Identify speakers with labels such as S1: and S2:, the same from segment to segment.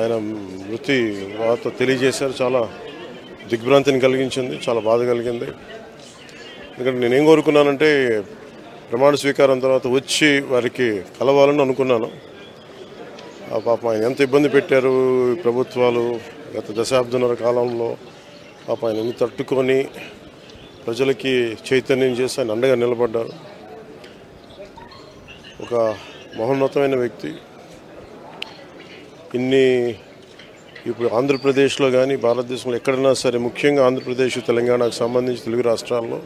S1: ఆయన మృతి వార్త తెలియజేశారు. చాలా దిగ్భ్రాంతిని కలిగించింది, చాలా బాధ కలిగింది. ఎందుకంటే నేనేం కోరుకున్నానంటే ప్రమాణ స్వీకారం తర్వాత వచ్చి వారికి కలవాలని అనుకున్నాను. పాపం ఆయన ఎంత ఇబ్బంది పెట్టారు ప్రభుత్వాలు గత దశాబ్దన్నర కాలంలో. పాపం ఆయన ఎన్ని తట్టుకొని ప్రజలకి చైతన్యం చేసి ఆయన అండగా నిలబడ్డారు. ఒక మహోన్నతమైన వ్యక్తి. ఇప్పుడు ఆంధ్రప్రదేశ్లో కానీ భారతదేశంలో ఎక్కడైనా సరే, ముఖ్యంగా ఆంధ్రప్రదేశ్ తెలంగాణకు సంబంధించి తెలుగు రాష్ట్రాల్లో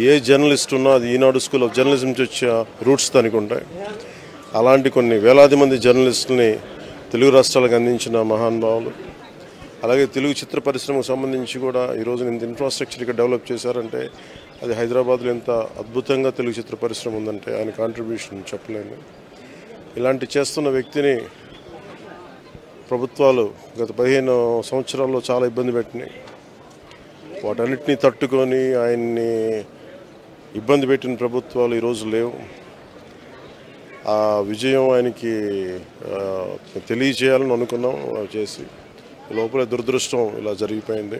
S1: ఏ జర్నలిస్ట్ ఉన్నా అది ఈనాడు స్కూల్ ఆఫ్ జర్నలిజం నుంచి వచ్చే రూట్స్ దానికి ఉంటాయి. అలాంటి కొన్ని వేలాది మంది జర్నలిస్టులని తెలుగు రాష్ట్రాలకు అందించిన మహానుభావులు. అలాగే తెలుగు చిత్ర పరిశ్రమకు సంబంధించి కూడా ఈరోజు ఇంత ఇన్ఫ్రాస్ట్రక్చర్ ఇక్కడ డెవలప్ చేశారంటే అది హైదరాబాద్లో ఎంత అద్భుతంగా తెలుగు చిత్ర పరిశ్రమ ఉందంటే ఆయన కాంట్రిబ్యూషన్ చెప్పలేను. ఇలాంటి చేస్తున్న వ్యక్తిని ప్రభుత్వాలు గత 15 సంవత్సరాల్లో చాలా ఇబ్బంది పెట్టినాయి. వాటన్నిటినీ తట్టుకొని ఆయన్ని ఇబ్బంది పెట్టిన ప్రభుత్వాలు ఈరోజు లేవు. ఆ విజయం ఆయనకి తెలియజేయాలని అనుకున్నాం, చేసి లోపల దురదృష్టం ఇలా జరిగిపోయింది.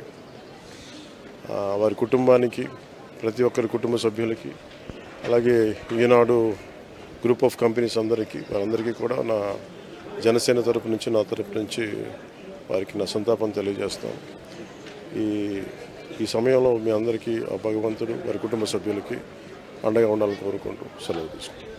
S1: వారి కుటుంబానికి, ప్రతి ఒక్కరి కుటుంబ సభ్యులకి, అలాగే ఈనాడు గ్రూప్ ఆఫ్ కంపెనీస్ వారందరికీ కూడా నా జనసేన తరపు నుంచి, నా తరపు నుంచి వారికి నా సంతాపం తెలియజేస్తాను. ఈ సమయంలో మీ అందరికీ ఆ భగవంతుడు వారి కుటుంబ సభ్యులకి అండగా ఉండాలని కోరుకుంటూ సెలవు తీసుకుంటాను.